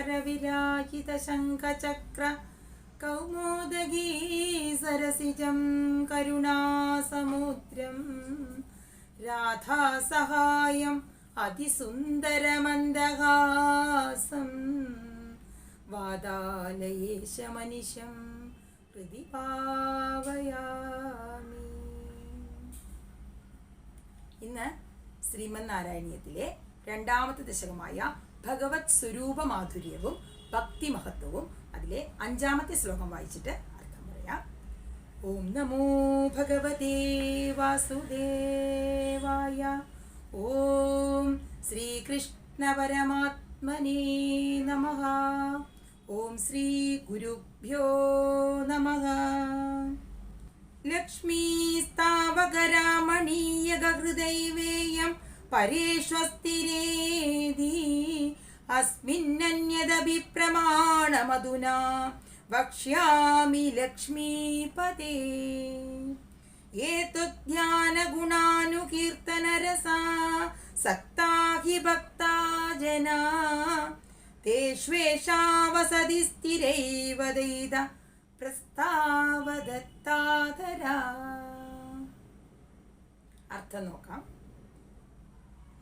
കരവിരാജിത ശംഖചക്ര കൗമോദഗീ സരസിജം കരുണാസമുദ്രം രാധാസഹായം അതിസുന്ദരമന്ദഹാസം വാതാലയേശമനിശം ഹൃദി ഭാവയാമി. ഇന്ന് ശ്രീമന്നാരായണീയത്തിലെ രണ്ടാമത്തെ ദശകമായ ഭഗവത് സ്വരൂപമാധുര്യവും ഭക്തിമഹത്വവും അതിലെ 5ാമത്തെ ശ്ലോകം വായിച്ചിട്ട് അർത്ഥം പറയാം. ഓം നമോ ഭഗവതേ വാസുദേവായ. ഓം ശ്രീകൃഷ്ണ പരമാത്മനേ നമഃ. ഓം ശ്രീ ഗുരുഭ്യോ നമഃ. ലക്ഷ്മീസ്താവകരാമണീയഹൃദൈവേയം പരേഷ്വസ്തിരേധി അസ്മിന്നന്യദപി പ്രമാണമധുനാ വക്ഷ്യാമി ലക്ഷ്മീപദേ. ഏതദ്ധ്യാനഗുണാനുകീർത്തനരസാ സക്താ ഹി ഭക്താ ജനാ തേഷ്വേഷാ വസതി സ്ഥിരൈവ ദൈത പ്രസ്താവദത്താദരാ. അർത്ഥം നോക്കാം.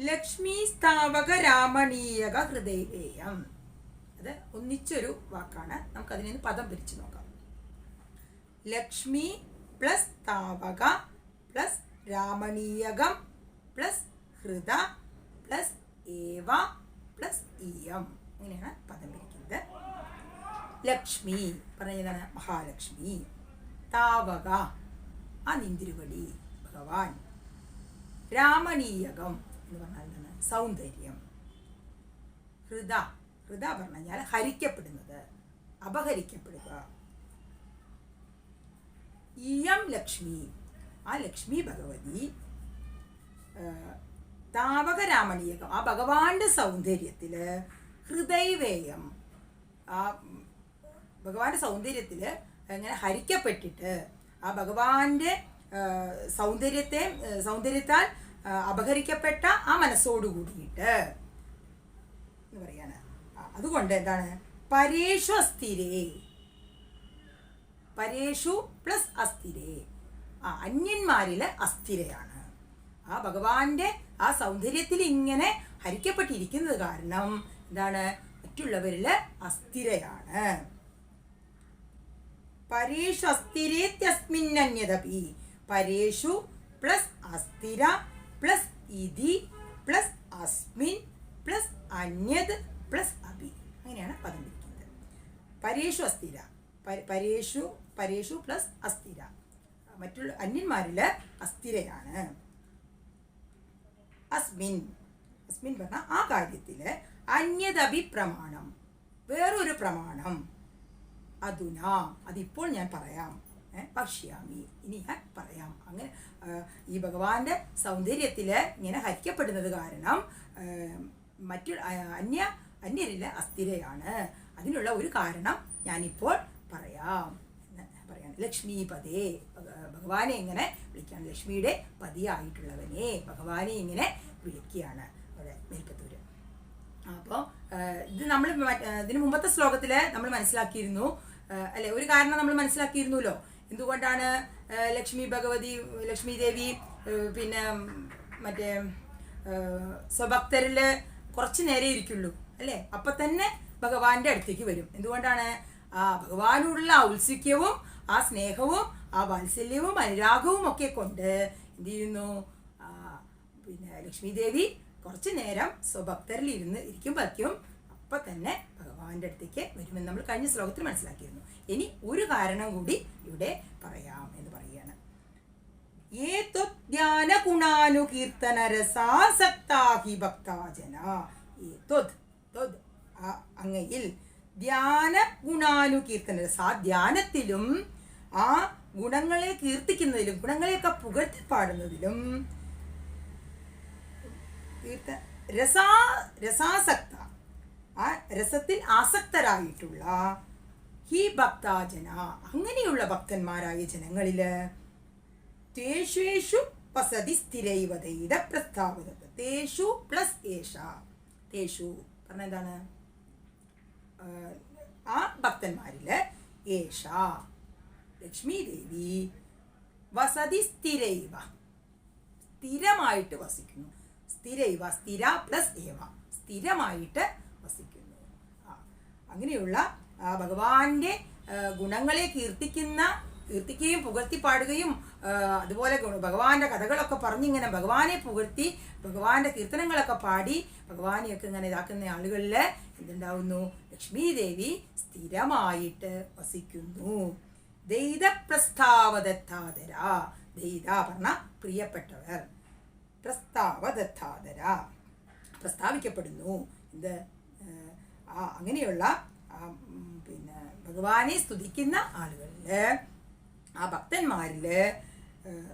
ലക്ഷ്മി സ്ഥാവക രാമണീയക ഹൃദയേയം. അത് ഒന്നിച്ചൊരു വാക്കാണ്. നമുക്കതിൽ നിന്ന് പദം പിരിച്ചു നോക്കാം. ലക്ഷ്മി പ്ലസ് സ്ഥാവക പ്ലസ് രാമണീയകം പ്ലസ് ഹൃദ പ്ലസ് ഏവ പ്ലസ് ഇയം. അങ്ങനെയാണ് പദം പിരിക്കുന്നത്. ലക്ഷ്മി പറഞ്ഞതാണ് മഹാലക്ഷ്മി. താവക ആ നിന്തിരുവടി ഭഗവാൻ. രാമണീയകം എന്ന് പറഞ്ഞാൽ എന്താണ്? സൗന്ദര്യം. ഹൃദ ഹൃദ പറഞ്ഞാൽ ഹരിക്കപ്പെടുന്നത്, അപഹരിക്കപ്പെടുക. ഇയം ലക്ഷ്മി ആ ലക്ഷ്മി ഭഗവതി. താവക രാമണീയകം ആ ഭഗവാന്റെ സൗന്ദര്യത്തില് ഹൃദയവേയം ആ ഭഗവാന്റെ സൗന്ദര്യത്തില് അങ്ങനെ ഹരിക്കപ്പെട്ടിട്ട് ആ ഭഗവാന്റെ സൗന്ദര്യത്താൽ അപഹരിക്കപ്പെട്ട ആ മനസ്സോടു കൂടിയിട്ട് എന്ന് പറയാണ്. അതുകൊണ്ട് എന്താണ്? പരേഷു അസ്ഥിരേ. പരേഷു പ്ലസ് അസ്ഥിരേ. അന്യന്മാരില് അസ്ഥിരയാണ്. ആ ഭഗവാന്റെ ആ സൗന്ദര്യത്തിൽ ഇങ്ങനെ ഹരിക്കപ്പെട്ടിരിക്കുന്നത് കാരണം എന്താണ്? മറ്റുള്ളവരില് അസ്ഥിരയാണ്. പരേഷു അസ്ഥിരേത്യസ്മിന്നന്യദപി. പരേഷു പ്ലസ് അസ്ഥിര പ്ലസ് ഇതി പ്ലസ് അസ്മിൻ പ്ലസ് അന്യത് പ്ലസ് അപി. അങ്ങനെയാണ് പദം പിരിക്കുന്നത്. പരേഷു അസ്ഥിര. പരേഷു പ്ലസ് അസ്ഥിര. മറ്റുള്ള അന്യന്മാരില് അസ്ഥിരയാണ്. അസ്മിൻ പറഞ്ഞ ആ കാര്യത്തില് അന്യദപി പ്രമാണം, വേറൊരു പ്രമാണം. അധുന അതിപ്പോൾ ഞാൻ പറയാം. പക്ഷ്യാമി ഇനി ഞാൻ പറയാം. അങ്ങനെ ഈ ഭഗവാന്റെ സൗന്ദര്യത്തില് ഇങ്ങനെ ഹരിക്കപ്പെടുന്നത് കാരണം അന്യരില് അസ്ഥിരയാണ്. അതിനുള്ള ഒരു കാരണം ഞാനിപ്പോൾ പറയാം എന്ന് പറയാണ്. ലക്ഷ്മീപദേ ഭഗവാനെ ഇങ്ങനെ വിളിക്കുകയാണ്. ലക്ഷ്മിയുടെ പതിയായിട്ടുള്ളവനെ ഭഗവാനെ ഇങ്ങനെ വിളിക്കുകയാണ് അവിടെ മേൽപ്പത്തൂര്. അപ്പോൾ ഇത് നമ്മൾ ഇതിന് മുമ്പത്തെ ശ്ലോകത്തില് നമ്മൾ മനസ്സിലാക്കിയിരുന്നു അല്ലെ? ഒരു കാരണം നമ്മൾ മനസ്സിലാക്കിയിരുന്നല്ലോ. എന്തുകൊണ്ടാണ് ലക്ഷ്മി ദേവി പിന്നെ മറ്റേ സ്വഭക്തരില് കുറച്ചു നേരെ ഇരിക്കുള്ളൂ അല്ലെ? അപ്പൊ തന്നെ ഭഗവാന്റെ അടുത്തേക്ക് വരും. എന്തുകൊണ്ടാണ്? ആ ഭഗവാനോടുള്ള ഔത്സുക്യവും ആ സ്നേഹവും ആ വാത്സല്യവും അനുരാഗവും ഒക്കെ കൊണ്ട് എന്ത് ചെയ്യുന്നു? പിന്നെ ലക്ഷ്മി ദേവി കുറച്ചു നേരം സ്വഭക്തരിൽ ഇരിക്കുമ്പോഴേക്കും അപ്പൊ തന്നെ ഭഗവാന്റെ അടുത്തേക്ക് വരുമെന്ന് നമ്മൾ കഴിഞ്ഞ ശ്ലോകത്തിൽ മനസ്സിലാക്കിയിരുന്നു. ഇനി ഒരു കാരണം കൂടി ഇവിടെ പറയാം എന്ന് പറയുകയാണ്. ഏത്വദ്ധ്യാന ഗുണാനുകീർത്തനരസാസക്താഹി ഭക്താജന. അങ്ങയിൽ ധ്യാന ഗുണാനുകീർത്തനരസ. ധ്യാനത്തിലും ആ ഗുണങ്ങളെ കീർത്തിക്കുന്നതിലും ഗുണങ്ങളെയൊക്കെ പുകഴ്ത്തി പാടുന്നതിലും രസാസക്ത ആ രസത്തിൽ ആസക്തരായിട്ടുള്ള ഹി ഭക്താജന അങ്ങനെയുള്ള ഭക്തന്മാരായ ജനങ്ങളില് തേഷു വസതി സ്ഥിരൈവതൈത പ്രസ്താവത. തേഷു പ്ലസ് ഏഷ. തേഷു പറഞ്ഞ എന്താണ്? ആ ഭക്തന്മാരിൽ ഏഷ ലക്ഷ്മി ദേവി വസതി സ്ഥിരൈവ, സ്ഥിരമായിട്ട് വസിക്കുന്നു. സ്ഥിരൈവ, സ്ഥിര പ്ലസ് ഏവ, സ്ഥിരമായിട്ട് വസിക്കുന്നു. അങ്ങനെയുള്ള ഭഗവാന്റെ ഗുണങ്ങളെ കീർത്തിക്കുകയും പുകഴ്ത്തി പാടുകയും അതുപോലെ ഭഗവാന്റെ കഥകളൊക്കെ പറഞ്ഞിങ്ങനെ ഭഗവാനെ പുകഴ്ത്തി ഭഗവാന്റെ കീർത്തനങ്ങളൊക്കെ പാടി ഭഗവാനെയൊക്കെ ഇങ്ങനെ ഇതാക്കുന്ന ആളുകളിൽ എന്തുണ്ടാവുന്നു? ലക്ഷ്മി ദേവി സ്ഥിരമായിട്ട് വസിക്കുന്നു. ദൈത പ്രസ്താവദത്താദര, ദൈത പറഞ്ഞ പ്രിയപ്പെട്ടവർ, പ്രസ്താവദത്താദര പ്രസ്താവിക്കപ്പെടുന്നു. ഇത് അങ്ങനെയുള്ള പിന്നെ ഭഗവാനെ സ്തുതിക്കുന്ന ആളുകളിൽ, ആ ഭക്തന്മാരിൽ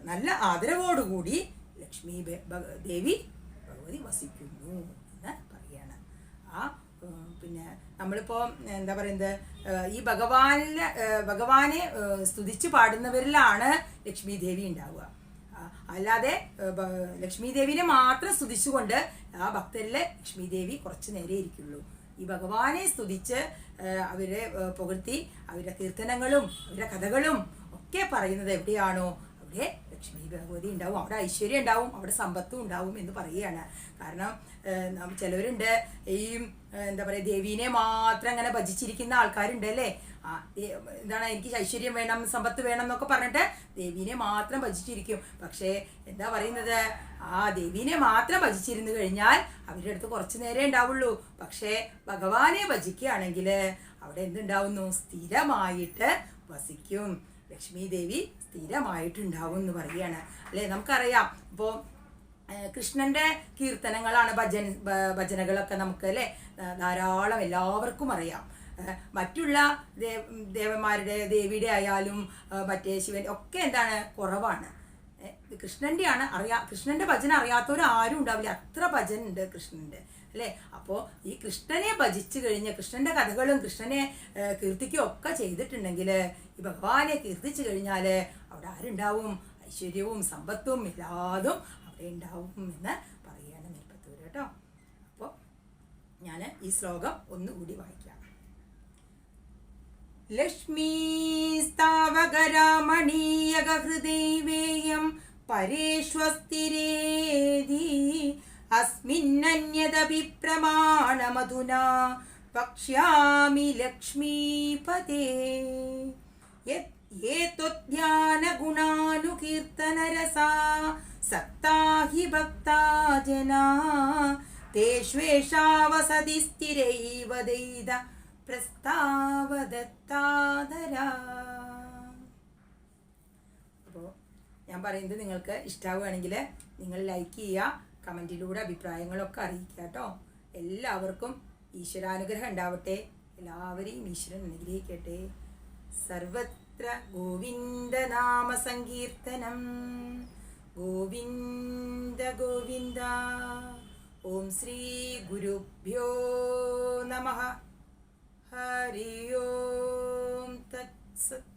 നല്ല ആദരവോടുകൂടി ലക്ഷ്മി ദേവി ഭഗവതി വസിക്കുന്നു എന്ന് പറയാണ്. പിന്നെ നമ്മളിപ്പോൾ എന്താ പറയുന്നത്, ഈ ഭഗവാനെ സ്തുതിച്ച് പാടുന്നവരിലാണ് ലക്ഷ്മി ദേവി ഉണ്ടാവുക. അല്ലാതെ ലക്ഷ്മി ദേവിനെ മാത്രം സ്തുതിച്ചുകൊണ്ട് ആ ഭക്തരിൽ ലക്ഷ്മി ദേവി കുറച്ച് നേരെ ഇരിക്കുള്ളൂ. ഈ ഭഗവാനെ സ്തുതിച്ച് അവരെ പുകഴ്ത്തി അവരുടെ കീർത്തനങ്ങളും അവരുടെ കഥകളും ഒക്കെ പറയുന്നത് എവിടെയാണോ അവിടെ ലക്ഷ്മി ഭഗവതി ഉണ്ടാവും, അവിടെ ഐശ്വര്യം ഉണ്ടാവും, അവിടെ സമ്പത്തും ഉണ്ടാവും എന്ന് പറയുകയാണ്. കാരണം ചിലവരുണ്ട് ഈ എന്താ പറയുക, ദേവീനെ മാത്രം അങ്ങനെ ഭജിച്ചിരിക്കുന്ന ആൾക്കാരുണ്ട് അല്ലേ. എന്താണ്, എനിക്ക് ഐശ്വര്യം വേണം, സമ്പത്ത് വേണം എന്നൊക്കെ പറഞ്ഞിട്ട് ദേവീനെ മാത്രം ഭജിച്ചിരിക്കും. പക്ഷേ എന്താ പറയുന്നത്, ആ ദേവീനെ മാത്രം ഭജിച്ചിരുന്നു കഴിഞ്ഞാൽ അവരുടെ അടുത്ത് കുറച്ച് നേരം ഉണ്ടാവുള്ളൂ. പക്ഷേ ഭഗവാനെ ഭജിക്കുകയാണെങ്കിൽ അവിടെ എന്തുണ്ടാവുന്നു? സ്ഥിരമായിട്ട് വസിക്കും. ലക്ഷ്മി ദേവി സ്ഥിരമായിട്ടുണ്ടാവും എന്ന് പറയുകയാണ് അല്ലേ. നമുക്കറിയാം, ഇപ്പോൾ കൃഷ്ണന്റെ കീർത്തനങ്ങളാണ് ഭജനകളൊക്കെ നമുക്ക് അല്ലേ ധാരാളം എല്ലാവർക്കും അറിയാം. മറ്റുള്ള ദേവന്മാരുടെ ദേവിയുടെ ആയാലും മറ്റേ ശിവൻ ഒക്കെ എന്താണ് കുറവാണ്. കൃഷ്ണന്റെ കൃഷ്ണന്റെ ഭജന അറിയാത്തവർ ആരും ഉണ്ടാവില്ല, അത്ര ഭജന ഉണ്ട് കൃഷ്ണന്റെ അല്ലേ. അപ്പോൾ ഈ കൃഷ്ണനെ ഭജിച്ചു കഴിഞ്ഞ് കൃഷ്ണന്റെ കഥകളും കൃഷ്ണനെ കീർത്തിക്കുകയും ഒക്കെ ചെയ്തിട്ടുണ്ടെങ്കിൽ, ഈ ഭഗവാനെ കീർത്തിച്ചു കഴിഞ്ഞാൽ അവിടെ ആരുണ്ടാവും? ഐശ്വര്യവും സമ്പത്തും എല്ലാതും അവിടെ ഉണ്ടാവും എന്ന് പറയുകയാണ് നെൽപ്പത്തൂർ കേട്ടോ. അപ്പോൾ ഞാൻ ഈ ശ്ലോകം ഒന്നുകൂടി വായിക്കാം. ലക്ഷ്മീസ്താവകരമണീയഗഹൃദൈവേയം പരേഷ്വസ്തിരേതി അസ്മിന്നന്യദപി പ്രമാണമധുനാ വക്ഷ്യാമി ലക്ഷ്മീപതേ. ഏത്വധ്യാനഗുണാനുകീർത്തനരസാ സക്താ ഹി ഭക്താ ജനാ തേഷ്വേഷാ വസതി സ്ഥിരൈവ ദൈത പ്രസ്താവദത്താദരാ. അപ്പോൾ ഞാൻ പറയുന്നത് നിങ്ങൾക്ക് ഇഷ്ടമാവുകയാണെങ്കിൽ നിങ്ങൾ ലൈക്ക് ചെയ്യുക, കമൻറ്റിലൂടെ അഭിപ്രായങ്ങളൊക്കെ അറിയിക്കുക കേട്ടോ. എല്ലാവർക്കും ഈശ്വരാനുഗ്രഹം ഉണ്ടാവട്ടെ, എല്ലാവരെയും ഈശ്വരൻ അനുഗ്രഹിക്കട്ടെ. സർവത്ര ഗോവിന്ദനാമ സങ്കീർത്തനം, ഗോവിന്ദ ഗോവിന്ദ. ഓം ശ്രീ ഗുരുഭ്യോ നമഃ. ഹരി ഓം തത്സത്.